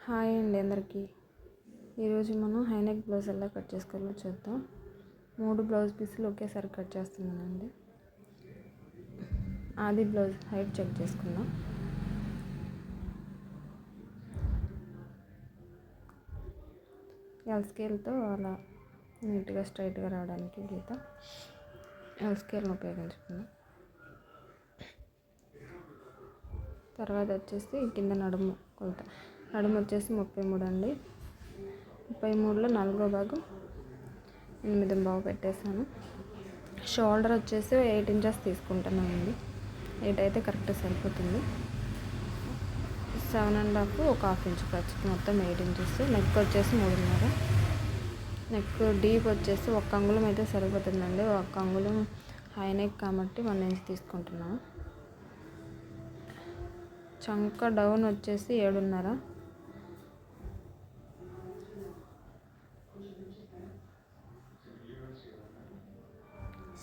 Hi అండి అందరికీ. ఈరోజు మనం హై నెక్ బ్లౌజ్ ఎలా కట్ చేసుకోవాలో చూద్దాం. 3 బ్లౌజ్ పీసులు ఒకేసారి కట్ చేస్తున్నానండి. ఆది బ్లౌజ్ హైట్ చెక్ చేసుకుందాం. ఎల్ స్కేల్తో అలా నీట్గా స్ట్రైట్గా రావడానికి గీత ఎల్ స్కేల్ని ఉపయోగించుకుందాం. తర్వాత వచ్చేసి కింద నడుము కొలత. నడుము వచ్చేసి 33 అండి. 33లో 4వ భాగం 8.5 పెట్టేశాను. షోల్డర్ వచ్చేసి 8 ఇంచెస్ తీసుకుంటున్నానండి. 8 అయితే కరెక్ట్ సరిపోతుంది. 7.5 ఒక హాఫ్ ఇంచ్ ఖర్చు, మొత్తం 8 ఇంచెస్. నెక్ వచ్చేసి 3.5. నెక్ డీప్ వచ్చేసి 1 అంగుళం అయితే సరిపోతుందండి. 1 అంగుళం హై నెక్ కాబట్టి 1 ఇంచ్ తీసుకుంటున్నాను. చంక డౌన్ వచ్చేసి 7.5.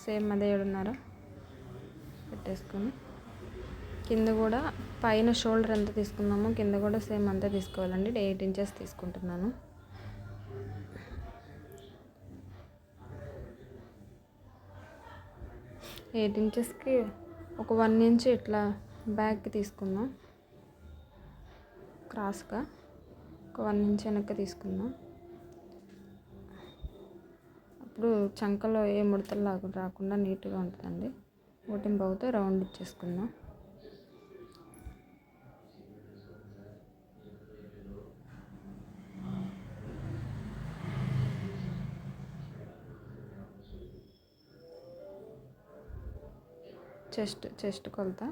సేమ్ అదే 7.5 పెట్టేసుకొని కింద కూడా పైన షోల్డర్ ఎంత తీసుకున్నామో కింద కూడా సేమ్ అంతే తీసుకోవాలండి. 8 ఇంచెస్ తీసుకుంటున్నాను. ఎయిట్ ఇంచెస్కి ఒక 1 ఇంచ్ ఇట్లా బ్యాక్కి తీసుకుందాం. క్రాస్గా ఒక 1 ఇంచ్ వెనక్కి తీసుకుందాం. అప్పుడు చంకలో ఏ ముడతలు రాకుండా నీట్గా ఉంటుందండి. 1.5తో రౌండ్ ఇచ్చేసుకుందాం. చెస్ట్ కొలత,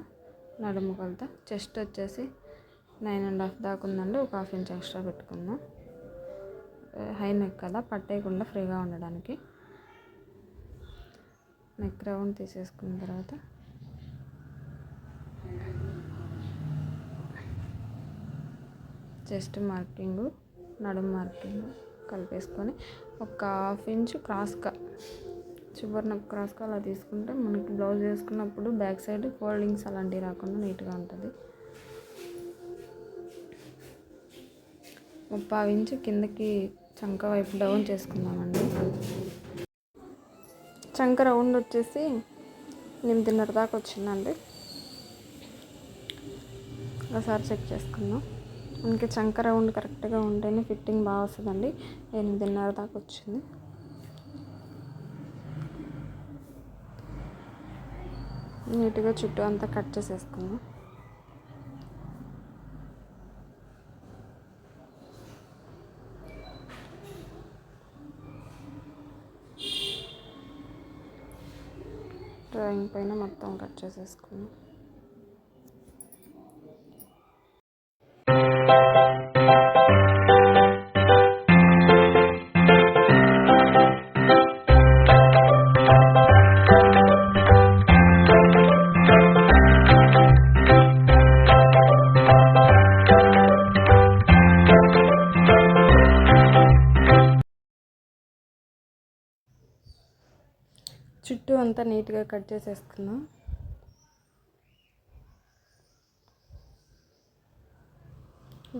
నడుము కొలత. చెస్ట్ వచ్చేసి 9.5 దాకా ఉందండి. ఒక హాఫ్ ఇంచ్ ఎక్స్ట్రా పెట్టుకుందాం. హై నెక్ కదా, పట్టేయకుండా ఫ్రీగా ఉండడానికి. నెక్ రౌండ్ తీసేసుకున్న తర్వాత చెస్ట్ మార్కింగు, నడుము మార్కింగు కలిపేసుకొని ఒక హాఫ్ ఇంచ్ క్రాస్గా, చివరిన క్రాస్గా అలా తీసుకుంటే మనకి బ్లౌజ్ వేసుకున్నప్పుడు బ్యాక్ సైడ్ ఫోల్డింగ్స్ అలాంటివి రాకుండా నీట్గా ఉంటుంది. 1/2 ఇంచ్ కిందకి చంక వైపు డౌన్ చేసుకుందామండి. చంక రౌండ్ వచ్చేసి 8.5 దాకా వచ్చిందండి. ఒకసారి చెక్ చేసుకుందాం. మనకి చంక రౌండ్ కరెక్ట్గా ఉంటేనే ఫిట్టింగ్ బాగా వస్తుందండి. 8.5 దాకా వచ్చింది. నీట్గా చుట్టూ అంతా కట్ చేసేసుకుందాం. డ్రాయింగ్ పైన మొత్తం కట్ చేసేసుకుందాం. చుట్టూ అంతా నీట్గా కట్ చేసేసుకుందాం.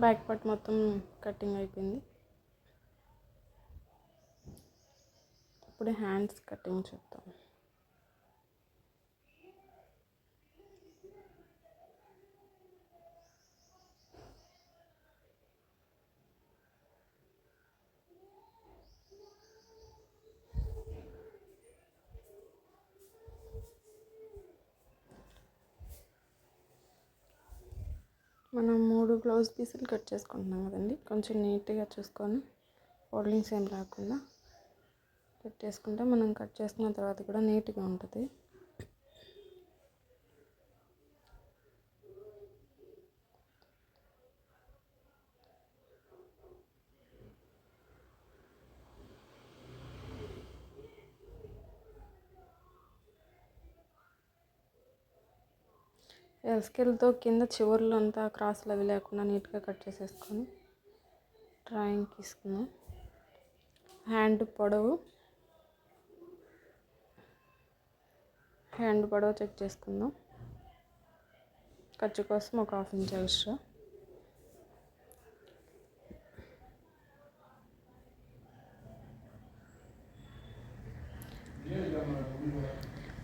బ్యాక్ పార్ట్ మొత్తం కటింగ్ అయిపోయింది. ఇప్పుడు హ్యాండ్స్ కటింగ్ చూద్దాం. మనం 3 బ్లౌజ్ పీసులు కట్ చేసుకుంటున్నాం కదండి. కొంచెం నీట్గా చూసుకొని ఫోల్డింగ్స్ ఏం రాకుండా పెట్టేసుకుంటే మనం కట్ చేసుకున్న తర్వాత కూడా నీట్గా ఉంటుంది. స్కేల్తో కింద చివర్లు అంతా క్రాస్లు అవి లేకుండా నీట్గా కట్ చేసేసుకొని డ్రాయింగ్ తీసుకుందాం. హ్యాండ్ పొడవు చెక్ చేసుకుందాం. ఖర్చు కోసం ఒక హాఫ్ ఇంచ్ ఎక్స్ట్రా.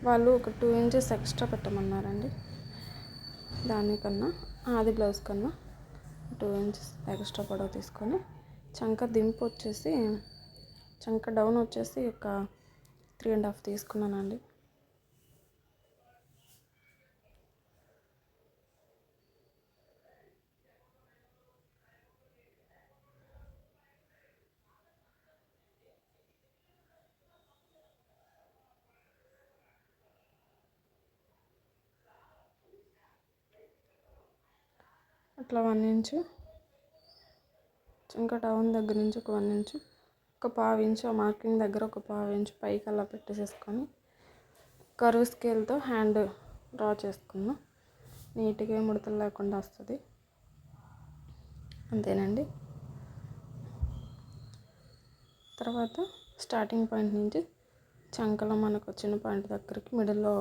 వాళ్ళు ఒక 2 ఇంచెస్ ఎక్స్ట్రా పెట్టమన్నారండి. దానికన్నా ఆది బ్లౌజ్ కన్నా 2 ఇంచెస్ ఎక్స్ట్రా పొడవు తీసుకొని చంక దింపు వచ్చేసి చంక డౌన్ వచ్చేసి ఒక 3.5 తీసుకున్నానండి. అట్లా 1 ఇంచు చంక డౌన్ దగ్గర నుంచి ఒక 1 ఇంచు, ఒక 1/2 ఇంచు ఆ మార్కింగ్ దగ్గర ఒక 1/2 ఇంచు పైకి అలా పెట్టేసేసుకొని కర్వ్ స్కేల్తో హ్యాండ్ డ్రా చేసుకున్నాం. నీట్గా ముడతలు లేకుండా వస్తుంది. అంతేనండి. తర్వాత స్టార్టింగ్ పాయింట్ నుంచి చంకలో మనకు వచ్చిన పాయింట్ దగ్గరికి మిడిల్లో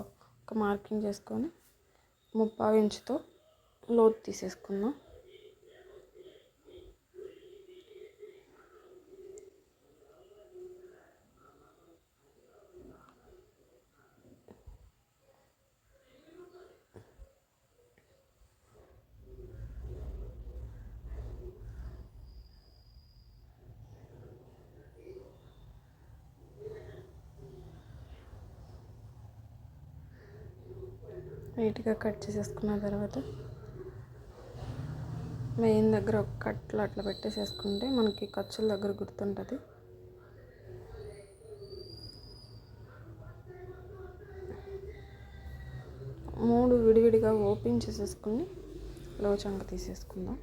ఒక మార్కింగ్ చేసుకొని 3/4 ఇంచుతో లోతు తీసేసుకుందాం. నీట్గా కట్ చేసేసుకున్న తర్వాత మెయిన్ దగ్గర ఒక కట్లు అట్లా పెట్టేసేసుకుంటే మనకి ఖర్చుల దగ్గర గుర్తుంటుంది. మూడు విడివిడిగా ఓపెన్ చేసేసుకుని లో చంక తీసేసుకుందాం.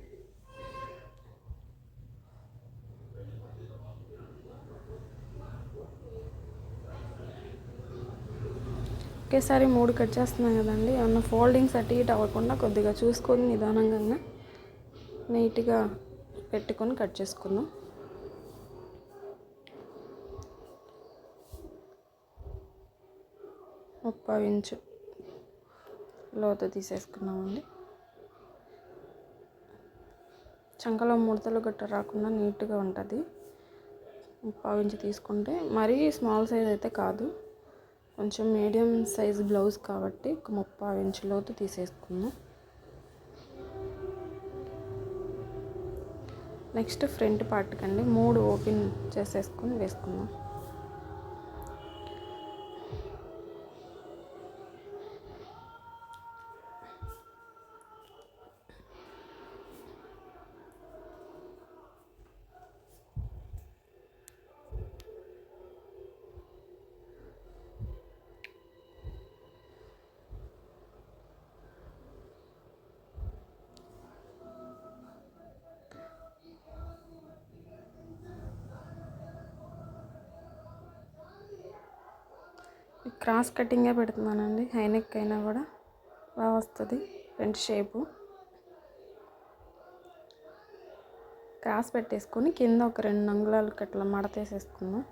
ఒకేసారి 3 కట్ చేస్తున్నాం కదండి, ఏమన్నా ఫోల్డింగ్స్ అటు ఇటు అవ్వకుండా కొద్దిగా చూసుకొని నిదానంగా నీట్గా పెట్టుకొని కట్ చేసుకుందాం. ముప్పావు ఇంచు లోతు తీసేసుకున్నామండి. చంకలో ముడతలు గట్ట రాకుండా నీట్గా ఉంటుంది. 3/4 ఇంచు తీసుకుంటే మరీ స్మాల్ సైజ్ అయితే కాదు, కొంచెం మీడియం సైజ్ బ్లౌజ్ కాబట్టి ఒక 3/4 ఇంచు లోతు తీసేసుకుందాం. నెక్స్ట్ ఫ్రంట్ పార్ట్ కండి 3 ఓపెన్ చేసేసుకొని వేసుకుందాం. క్రాస్ కటింగే పెడుతున్నానండి, హై నెక్ అయినా కూడా బాగా వస్తుంది ఫ్రంట్ షేపు. క్రాస్ పెట్టేసుకొని కింద ఒక 2 అంగుళాలకి అట్లా మడతేసేసుకుందాం.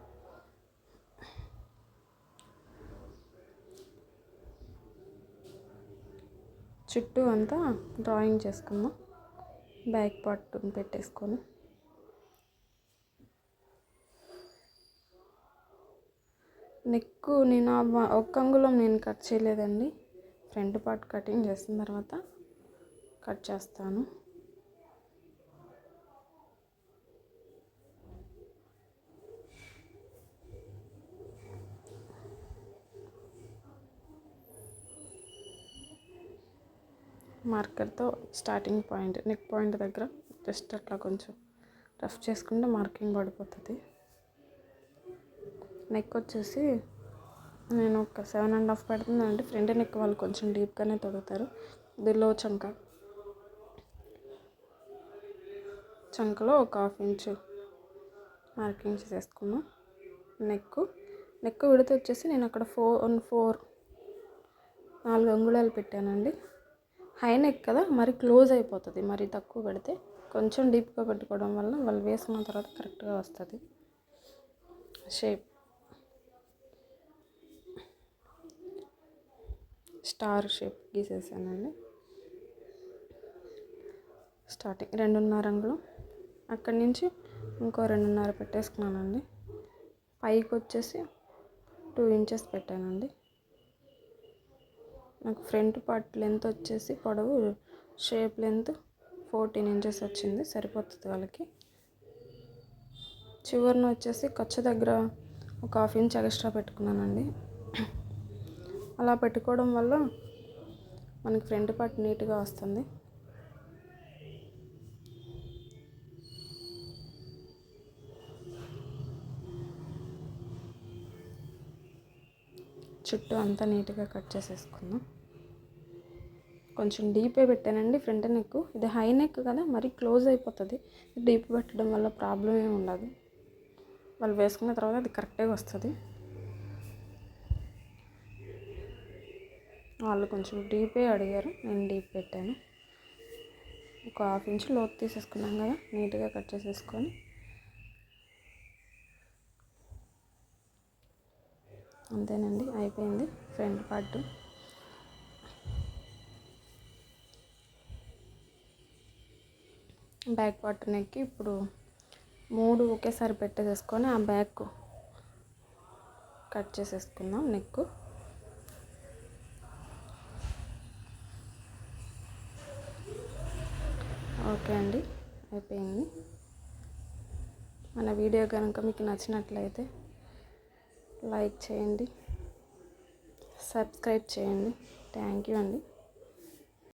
చుట్టూ అంతా డ్రాయింగ్ చేసుకుందాం. బ్యాక్ పార్ట్ పెట్టేసుకొని నెక్ నేను ఒక్క అంగుళం నేను కట్ చేయలేదండి, ఫ్రంట్ పార్ట్ కటింగ్ చేసిన తర్వాత కట్ చేస్తాను. మార్కర్తో స్టార్టింగ్ పాయింట్ నెక్ పాయింట్ దగ్గర జస్ట్ అట్లా కొంచెం రఫ్ చేసుకుంటే మార్కింగ్ పడిపోతుంది. నెక్ వచ్చేసి నేను ఒక 7.5 పెడుతుందండి. ఫ్రంట్ నెక్ వాళ్ళు కొంచెం డీప్గానే తొడుగుతారు. లో చంకలో ఒక 1/2 ఇంచు మార్కింగ్ చేసేసుకున్నాం. నెక్ విడత వచ్చేసి నేను అక్కడ 4 అంగుళాలు పెట్టానండి. హై నెక్ కదా, మరి క్లోజ్ అయిపోతుంది. మరి తక్కువ పెడితే కొంచెం డీప్గా పెట్టుకోవడం వల్ల వాళ్ళు వేసుకున్న తర్వాత కరెక్ట్గా వస్తుంది షేప్. స్టార్ షేప్ గీసేసానండి. స్టార్టింగ్ 2.5 అంగుళం, అక్కడి నుంచి ఇంకో 2.5 పెట్టేసుకున్నానండి. పైకి వచ్చేసి 2 ఇంచెస్ పెట్టానండి. నాకు ఫ్రంట్ పార్ట్ లెంత్ వచ్చేసి పొడవు షేప్ లెంత్ 14 ఇంచెస్ వచ్చింది, సరిపోతుంది వాళ్ళకి. చివరిన వచ్చేసి ఖర్చు దగ్గర ఒక 1/2 ఇంచ్ ఎక్స్ట్రా పెట్టుకున్నానండి. అలా పెట్టుకోవడం వల్ల మనకి ఫ్రంట్ పార్ట్ నీట్గా వస్తుంది. చుట్టూ అంతా నీట్గా కట్ చేసేసుకుందాం. కొంచెం డీపే పెట్టానండి ఫ్రంట్ నెక్. ఇది హై నెక్ కదా, మరీ క్లోజ్ అయిపోతుంది. డీప్ పెట్టడం వల్ల ప్రాబ్లం ఏమి ఉండదు. వాళ్ళు వేసుకున్న తర్వాత అది కరెక్ట్గా వస్తుంది. వాళ్ళు కొంచెం డీపే అడిగారు, నేను డీప్ పెట్టాను. ఒక 1/2 ఇంచ్ లోతు తీసేసుకున్నాం కదా, నీట్గా కట్ చేసేసుకొని అంతేనండి, అయిపోయింది ఫ్రంట్ పార్ట్. బ్యాక్ పార్ట్ నెక్కి ఇప్పుడు 3 ఒకేసారి పెట్టేసేసుకొని ఆ బ్యాక్ కట్ చేసేసుకుందాం నెక్. ఓకే అండి, అయిపోయింది. మన వీడియో కనుక మీకు నచ్చినట్లయితే లైక్ చేయండి, సబ్స్క్రైబ్ చేయండి. థ్యాంక్ యూ అండి.